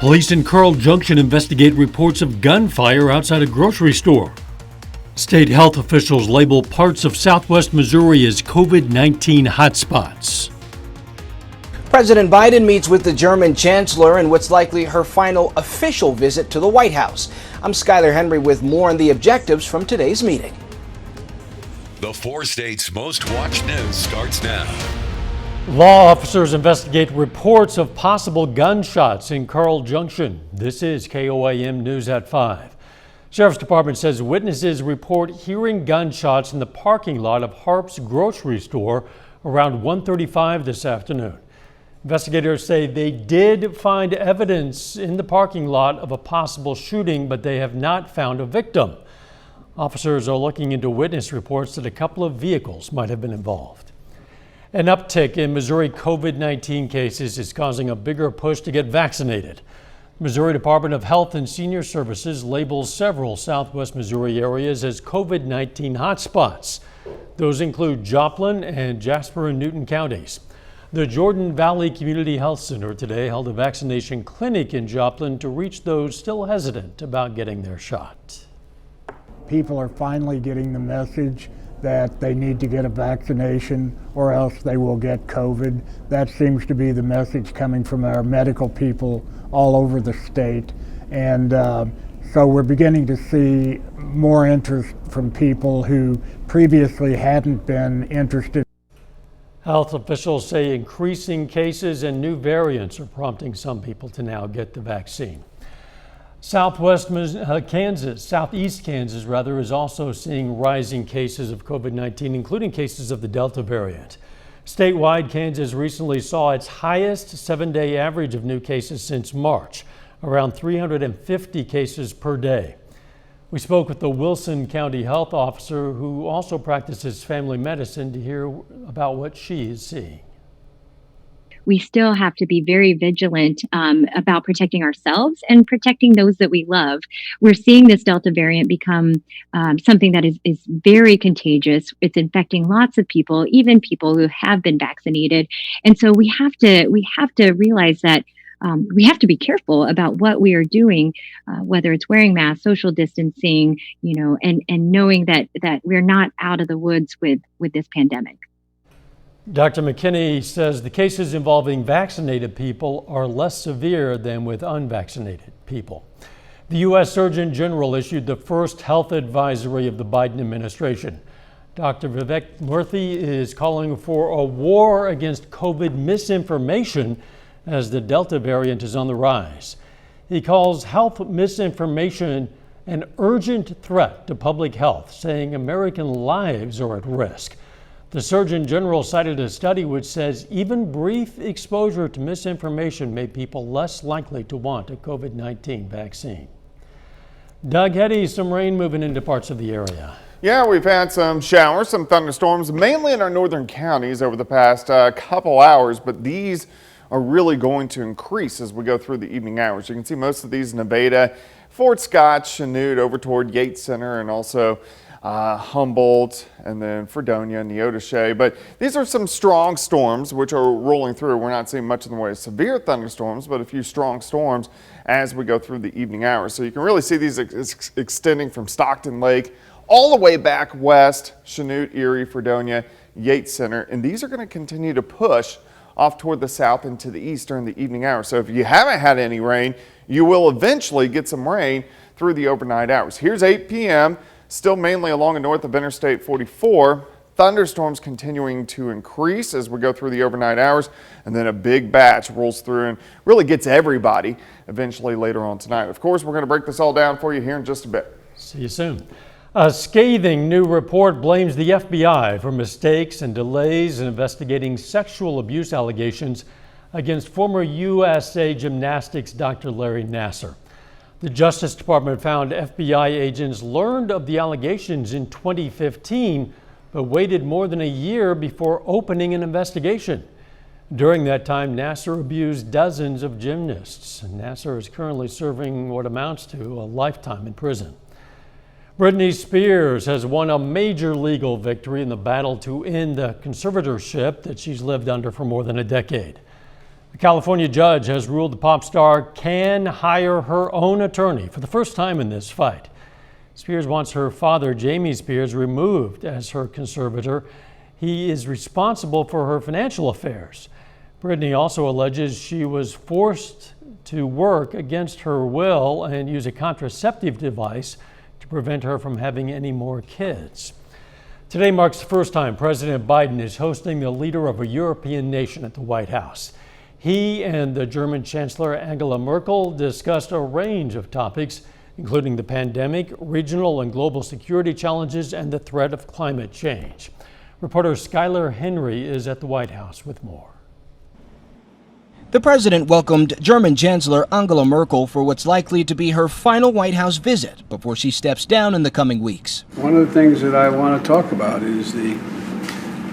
Police in Carl Junction investigate reports of gunfire outside a grocery store. State health officials label parts of southwest Missouri as COVID-19 hotspots. President Biden meets with the German chancellor in what's likely her final official visit to the White House. I'm Skyler Henry with more on the objectives from today's meeting. The 4 states' most watched news starts now. Law officers investigate reports of possible gunshots in Carl Junction. This is KOAM News at 5. Sheriff's Department says witnesses report hearing gunshots in the parking lot of Harp's grocery store around 1:35 this afternoon. Investigators say they did find evidence in the parking lot of a possible shooting, but they have not found a victim. Officers are looking into witness reports that a couple of vehicles might have been involved. An uptick in Missouri COVID-19 cases is causing a bigger push to get vaccinated. Missouri Department of Health and Senior Services labels several southwest Missouri areas as COVID-19 hotspots. Those include Joplin and Jasper and Newton counties. The Jordan Valley Community Health Center today held a vaccination clinic in Joplin to reach those still hesitant about getting their shot. People are finally getting the message that they need to get a vaccination or else they will get COVID. That seems to be the message coming from our medical people all over the state. And so we're beginning to see more interest from people who previously hadn't been interested. Health officials say increasing cases and new variants are prompting some people to now get the vaccine. Southeast Kansas is also seeing rising cases of COVID-19, including cases of the Delta variant. Statewide, Kansas recently saw its highest 7-day average of new cases since March, around 350 cases per day. We spoke with the Wilson County health officer who also practices family medicine to hear about what she is seeing. We still have to be very vigilant about protecting ourselves and protecting those that we love. We're seeing this Delta variant become something that is very contagious. It's infecting lots of people, even people who have been vaccinated. And so we have to realize that we have to be careful about what we are doing, whether it's wearing masks, social distancing, and knowing that we're not out of the woods with this pandemic. Dr. McKinney says the cases involving vaccinated people are less severe than with unvaccinated people. The U.S. Surgeon General issued the first health advisory of the Biden administration. Dr. Vivek Murthy is calling for a war against COVID misinformation as the Delta variant is on the rise. He calls health misinformation an urgent threat to public health, saying American lives are at risk. The Surgeon General cited a study which says even brief exposure to misinformation made people less likely to want a COVID-19 vaccine. Doug Heddy, some rain moving into parts of the area. Yeah, we've had some showers, some thunderstorms, mainly in our northern counties over the past couple hours, but these are really going to increase as we go through the evening hours. You can see most of these in Nevada, Fort Scott, Chanute, over toward Yates Center, and also Humboldt, and then Fredonia and Neodesha. But these are some strong storms which are rolling through. We're not seeing much in the way of severe thunderstorms, but a few strong storms as we go through the evening hours. So you can really see these extending from Stockton Lake all the way back west, Chanute, Erie, Fredonia, Yates Center. And these are going to continue to push off toward the south and to the east during the evening hours. So if you haven't had any rain, you will eventually get some rain through the overnight hours. Here's 8 p.m. Still mainly along and north of Interstate 44. Thunderstorms continuing to increase as we go through the overnight hours, and then a big batch rolls through and really gets everybody eventually later on tonight. Of course, we're going to break this all down for you here in just a bit. See you soon. A scathing new report blames the FBI for mistakes and delays in investigating sexual abuse allegations against former USA Gymnastics Dr. Larry Nassar. The Justice Department found FBI agents learned of the allegations in 2015, but waited more than a year before opening an investigation. During that time, Nassar abused dozens of gymnasts. Nassar is currently serving what amounts to a lifetime in prison. Britney Spears has won a major legal victory in the battle to end the conservatorship that she's lived under for more than a decade. A California judge has ruled the pop star can hire her own attorney for the first time in this fight. Spears wants her father, Jamie Spears, removed as her conservator. He is responsible for her financial affairs. Brittany also alleges she was forced to work against her will and use a contraceptive device to prevent her from having any more kids. Today marks the first time President Biden is hosting the leader of a European nation at the White House. He and the German Chancellor Angela Merkel discussed a range of topics, including the pandemic, regional and global security challenges, and the threat of climate change. Reporter Skylar Henry is at the White House with more. The president welcomed German Chancellor Angela Merkel for what's likely to be her final White House visit before she steps down in the coming weeks. One of the things that I want to talk about is the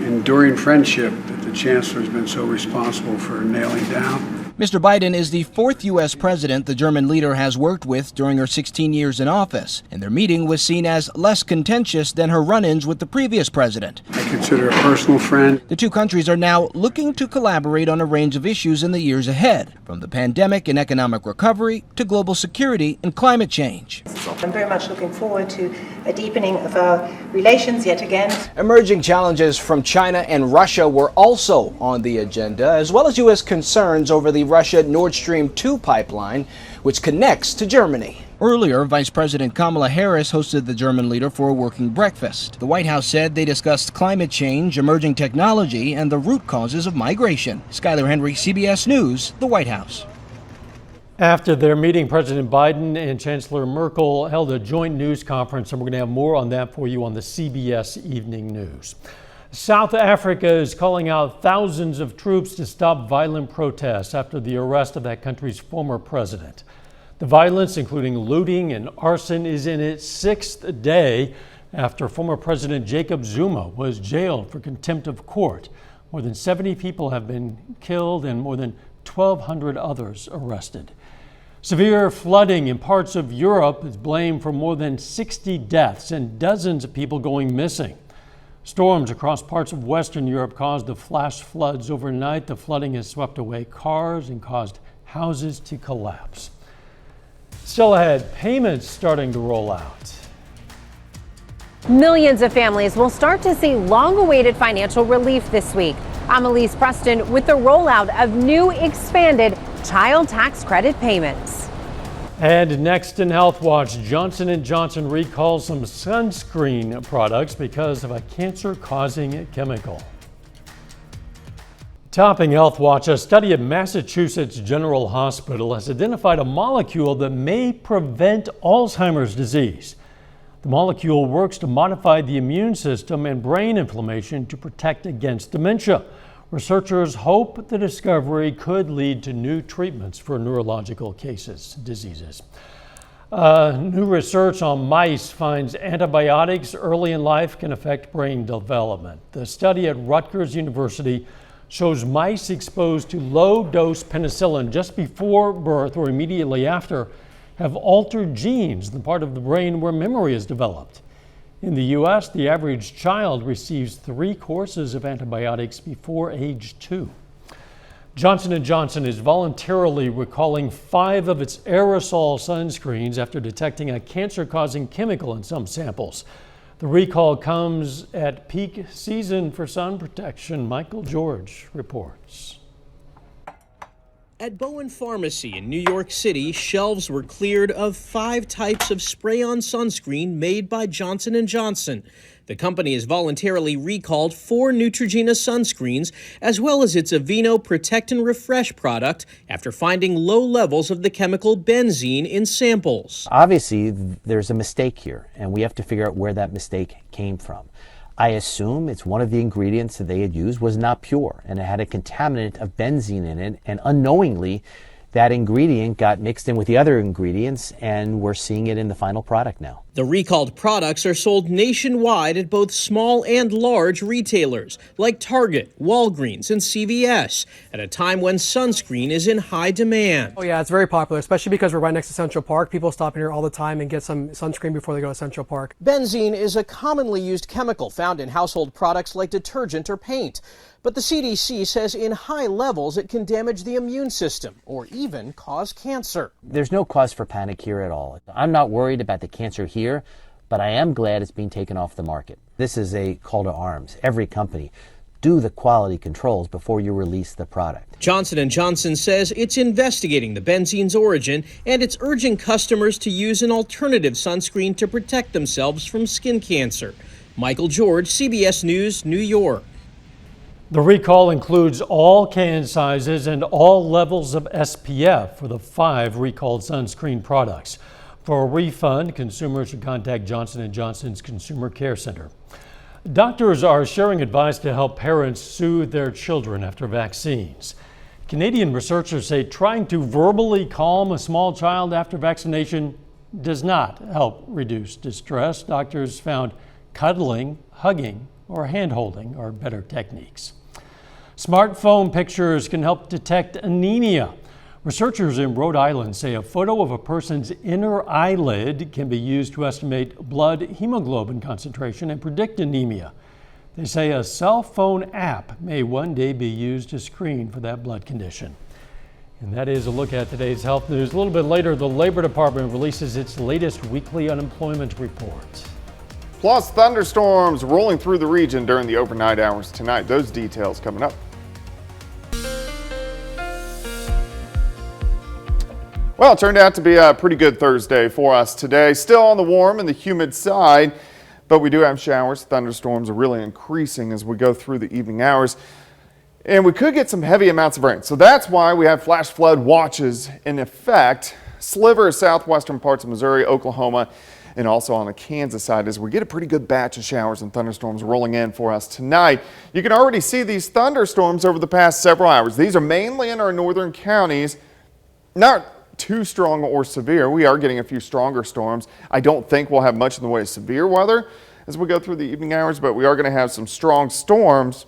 enduring friendship that the Chancellor has been so responsible for nailing down. Mr. Biden is the fourth U.S. president the German leader has worked with during her 16 years in office, and their meeting was seen as less contentious than her run-ins with the previous president. I consider her a personal friend. The two countries are now looking to collaborate on a range of issues in the years ahead, from the pandemic and economic recovery to global security and climate change. I'm very much looking forward to a deepening of our relations yet again. Emerging challenges from China and Russia were also on the agenda, as well as U.S. concerns over the Russia Nord Stream 2 pipeline, which connects to Germany. Earlier, Vice President Kamala Harris hosted the German leader for a working breakfast. The White House said they discussed climate change, emerging technology, and the root causes of migration. Skylar Henry, CBS News, the White House. After their meeting, President Biden and Chancellor Merkel held a joint news conference, and we're going to have more on that for you on the CBS Evening News. South Africa is calling out thousands of troops to stop violent protests after the arrest of that country's former president. The violence, including looting and arson, is in its sixth day after former President Jacob Zuma was jailed for contempt of court. More than 70 people have been killed and more than 1,200 others arrested. Severe flooding in parts of Europe is blamed for more than 60 deaths and dozens of people going missing. Storms across parts of Western Europe caused the flash floods overnight. The flooding has swept away cars and caused houses to collapse. Still ahead, payments starting to roll out. Millions of families will start to see long-awaited financial relief this week. I'm Elise Preston with the rollout of new expanded child tax credit payments. And next in Health Watch, Johnson & Johnson recalls some sunscreen products because of a cancer-causing chemical. Topping Health Watch, a study at Massachusetts General Hospital has identified a molecule that may prevent Alzheimer's disease. The molecule works to modify the immune system and brain inflammation to protect against dementia. Researchers hope the discovery could lead to new treatments for neurological diseases. New research on mice finds antibiotics early in life can affect brain development. The study at Rutgers University shows mice exposed to low-dose penicillin just before birth or immediately after have altered genes, the part of the brain where memory is developed. In the U.S., the average child receives 3 courses of antibiotics before age 2. Johnson & Johnson is voluntarily recalling 5 of its aerosol sunscreens after detecting a cancer-causing chemical in some samples. The recall comes at peak season for sun protection. Michael George reports. At Bowen Pharmacy in New York City, shelves were cleared of 5 types of spray-on sunscreen made by Johnson & Johnson. The company has voluntarily recalled 4 Neutrogena sunscreens, as well as its Aveeno Protect and Refresh product, after finding low levels of the chemical benzene in samples. Obviously, there's a mistake here, and we have to figure out where that mistake came from. I assume it's one of the ingredients that they had used was not pure, and it had a contaminant of benzene in it, and unknowingly, that ingredient got mixed in with the other ingredients, and we're seeing it in the final product now. The recalled products are sold nationwide at both small and large retailers like Target, Walgreens, and CVS at a time when sunscreen is in high demand. Oh yeah, it's very popular, especially because we're right next to Central Park. People stop in here all the time and get some sunscreen before they go to Central Park. Benzene is a commonly used chemical found in household products like detergent or paint. But the CDC says in high levels it can damage the immune system or even cause cancer. There's no cause for panic here at all. I'm not worried about the cancer here, but I am glad it's being taken off the market. This is a call to arms. Every company, do the quality controls before you release the product. Johnson & Johnson says it's investigating the benzene's origin and it's urging customers to use an alternative sunscreen to protect themselves from skin cancer. Michael George, CBS News, New York. The recall includes all can sizes and all levels of SPF for the 5 recalled sunscreen products. For a refund, consumers should contact Johnson & Johnson's Consumer Care Center. Doctors are sharing advice to help parents soothe their children after vaccines. Canadian researchers say trying to verbally calm a small child after vaccination does not help reduce distress. Doctors found cuddling, hugging, or hand-holding are better techniques. Smartphone pictures can help detect anemia. Researchers in Rhode Island say a photo of a person's inner eyelid can be used to estimate blood hemoglobin concentration and predict anemia. They say a cell phone app may one day be used to screen for that blood condition. And that is a look at today's health news. A little bit later, the Labor Department releases its latest weekly unemployment report. Plus, thunderstorms rolling through the region during the overnight hours tonight. Those details coming up. Well, it turned out to be a pretty good Thursday for us today. Still on the warm and the humid side, but we do have showers. Thunderstorms are really increasing as we go through the evening hours. And we could get some heavy amounts of rain. So that's why we have flash flood watches in effect. Slivers, southwestern parts of Missouri, Oklahoma, and also on the Kansas side as we get a pretty good batch of showers and thunderstorms rolling in for us tonight. You can already see these thunderstorms over the past several hours. These are mainly in our northern counties. Not too strong or severe. We are getting a few stronger storms. I don't think we'll have much in the way of severe weather as we go through the evening hours, but we are going to have some strong storms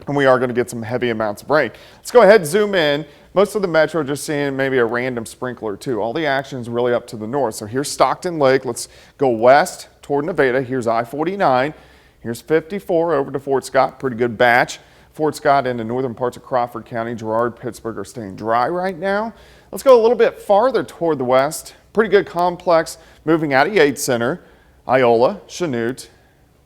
and we are going to get some heavy amounts of rain. Let's go ahead and zoom in. Most of the metro just seeing maybe a random sprinkler too. All the action is really up to the north. So here's Stockton Lake. Let's go west toward Nevada. Here's I-49. Here's 54 over to Fort Scott. Pretty good batch. Fort Scott and the northern parts of Crawford County, Girard, Pittsburgh are staying dry right now. Let's go a little bit farther toward the west. Pretty good complex moving out of Yates Center, Iola, Chanute,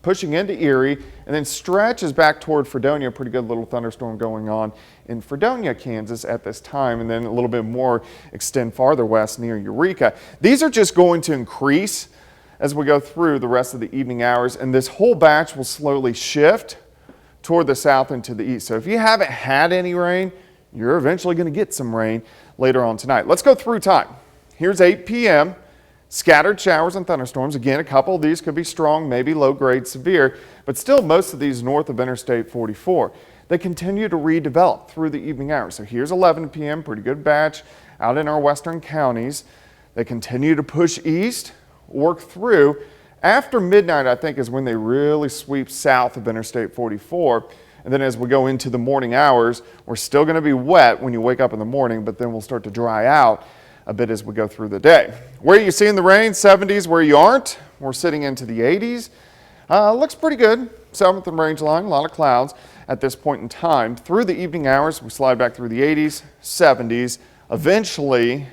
pushing into Erie, and then stretches back toward Fredonia. Pretty good little thunderstorm going on in Fredonia, Kansas at this time, and then a little bit more extend farther west near Eureka. These are just going to increase as we go through the rest of the evening hours, and this whole batch will slowly shift toward the south and to the east. So if you haven't had any rain, you're eventually going to get some rain later on tonight. Let's go through time. Here's 8 p.m. Scattered showers and thunderstorms. Again, a couple of these could be strong, maybe low grade severe, but still most of these north of Interstate 44. They continue to redevelop through the evening hours. So here's 11 p.m., pretty good batch out in our western counties. They continue to push east, work through. After midnight, I think, is when they really sweep south of Interstate 44. And then as we go into the morning hours, we're still going to be wet when you wake up in the morning, but then we'll start to dry out a bit as we go through the day. Where are you seeing the rain? 70s. Where you aren't, we're sitting into the 80s. Looks pretty good. 7th and range line, a lot of clouds at this point in time. Through the evening hours, we slide back through the 80s, 70s. Eventually,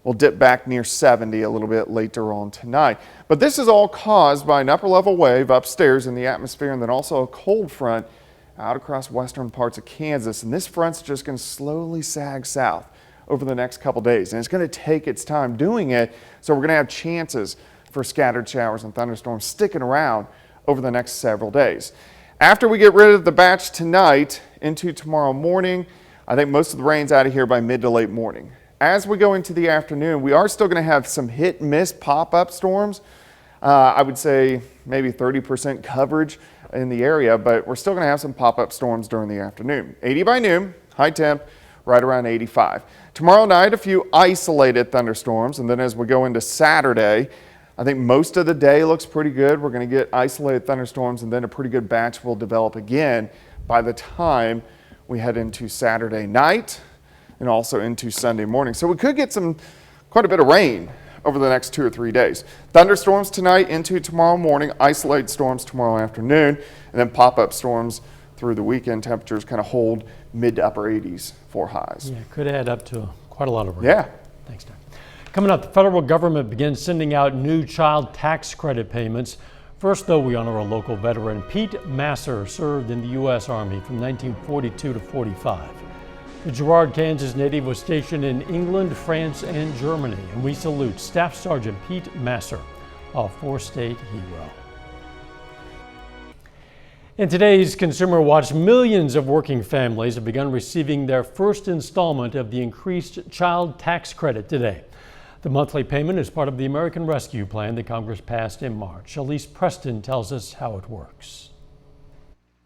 we'll dip back near 70 a little bit later on tonight. But this is all caused by an upper level wave upstairs in the atmosphere and then also a cold front out across western parts of Kansas. And this front's just going to slowly sag south over the next couple days. And it's going to take its time doing it. So we're going to have chances for scattered showers and thunderstorms sticking around over the next several days. After we get rid of the batch tonight into tomorrow morning, I think most of the rain's out of here by mid to late morning. As we go into the afternoon, we are still going to have some hit and miss pop-up storms. I would say maybe 30% coverage in the area, but we're still going to have some pop-up storms during the afternoon. 80 by noon, high temp, right around 85. Tomorrow night, a few isolated thunderstorms, and then as we go into Saturday, I think most of the day looks pretty good. We're going to get isolated thunderstorms, and then a pretty good batch will develop again by the time we head into Saturday night and also into Sunday morning. So we could get quite a bit of rain over the next 2 or 3 days. Thunderstorms tonight into tomorrow morning, isolated storms tomorrow afternoon, and then pop-up storms through the weekend. Temperatures kind of hold mid to upper 80s for highs. Yeah, could add up to quite a lot of rain. Yeah. Thanks, Doug. Coming up, the federal government begins sending out new child tax credit payments. First, though, we honor a local veteran. Pete Masser served in the U.S. Army from 1942 to 45. The Girard, Kansas native was stationed in England, France, and Germany, and we salute Staff Sergeant Pete Masser, a four-state hero. In today's Consumer Watch, millions of working families have begun receiving their first installment of the increased child tax credit today. The monthly payment is part of the American Rescue Plan that Congress passed in March. Elise Preston tells us how it works.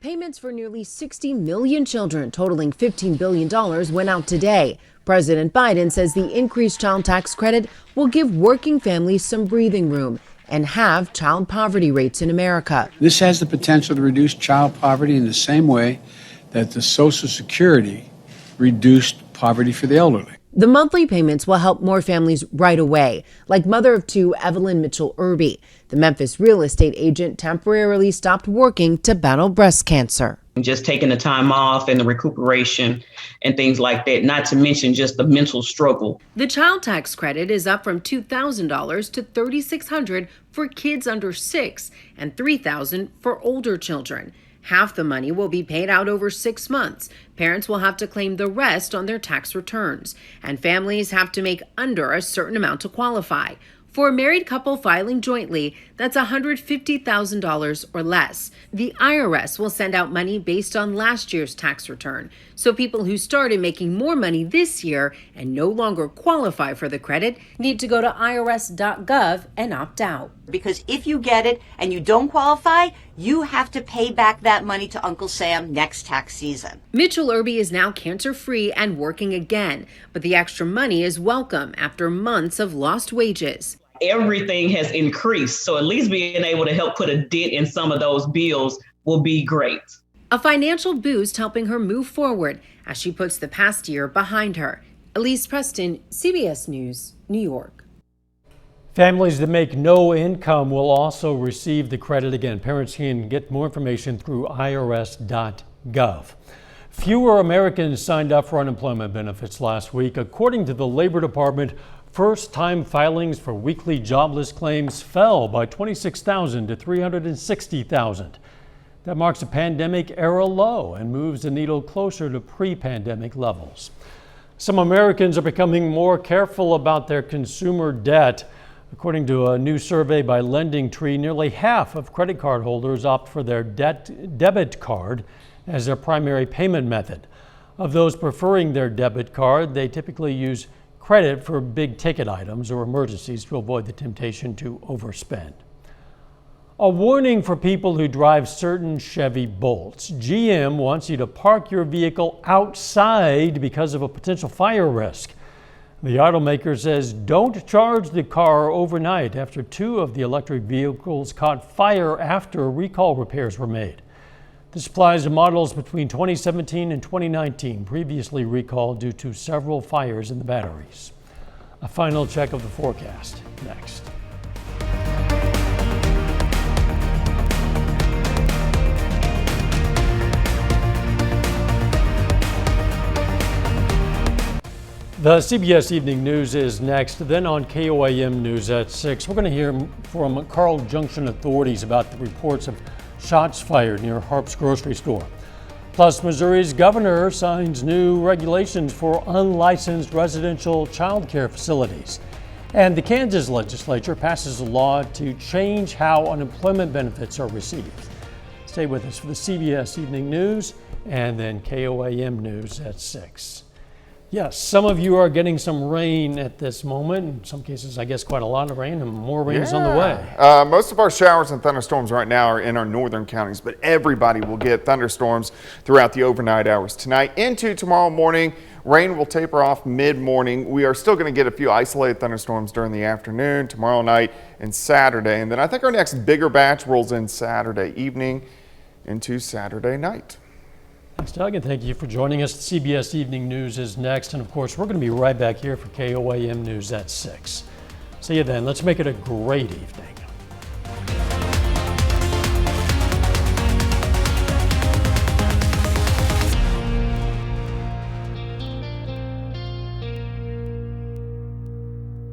Payments for nearly 60 million children, totaling $15 billion, went out today. President Biden says the increased child tax credit will give working families some breathing room and halve child poverty rates in America. This has the potential to reduce child poverty in the same way that the Social Security reduced poverty for the elderly. The monthly payments will help more families right away, like mother of two Evelyn Mitchell Irby. The Memphis real estate agent temporarily stopped working to battle breast cancer. Just taking the time off and the recuperation and things like that, not to mention just the mental struggle. The child tax credit is up from $2,000 to $3,600 for kids under 6 and $3,000 for older children. Half the money will be paid out over 6 months. Parents will have to claim the rest on their tax returns, and families have to make under a certain amount to qualify. For a married couple filing jointly, that's $150,000 or less. The IRS will send out money based on last year's tax return. So people who started making more money this year and no longer qualify for the credit need to go to irs.gov and opt out. Because if you get it and you don't qualify, you have to pay back that money to Uncle Sam next tax season. Mitchell Irby is now cancer-free and working again, but the extra money is welcome after months of lost wages. Everything has increased, so at least being able to help put a dent in some of those bills will be great. A financial boost helping her move forward as she puts the past year behind her. Elise Preston, CBS News, New York. Families that make no income will also receive the credit. Again, parents can get more information through irs.gov. Fewer Americans signed up for unemployment benefits last week. According to the Labor Department, first-time filings for weekly jobless claims fell by 26,000 to 360,000. That marks a pandemic-era low and moves the needle closer to pre-pandemic levels. Some Americans are becoming more careful about their consumer debt. According to a new survey by LendingTree, nearly half of credit card holders opt for their debit card as their primary payment method. Of those preferring their debit card, they typically use credit for big ticket items or emergencies to avoid the temptation to overspend. A warning for people who drive certain Chevy Bolts. GM wants you to park your vehicle outside because of a potential fire risk. The automaker says don't charge the car overnight after 2 of the electric vehicles caught fire after recall repairs were made. This applies to models between 2017 and 2019, previously recalled due to several fires in the batteries. A final check of the forecast next. The CBS Evening News is next. Then on KOAM News at 6, we're going to hear from Carl Junction authorities about the reports of shots fired near Harp's grocery store. Plus, Missouri's governor signs new regulations for unlicensed residential child care facilities. And the Kansas legislature passes a law to change how unemployment benefits are received. Stay with us for the CBS Evening News and then KOAM News at 6. Yes, some of you are getting some rain at this moment. In some cases, I guess quite a lot of rain, and more rain is on the way. Most of our showers and thunderstorms right now are in our northern counties, but everybody will get thunderstorms throughout the overnight hours tonight into tomorrow morning. Rain will taper off mid-morning. We are still going to get a few isolated thunderstorms during the afternoon, tomorrow night, and Saturday. And then I think our next bigger batch rolls in Saturday evening into Saturday night. Thanks, Doug, and thank you for joining us. The CBS Evening News is next, and of course, we're going to be right back here for KOAM News at 6. See you then. Let's make it a great evening.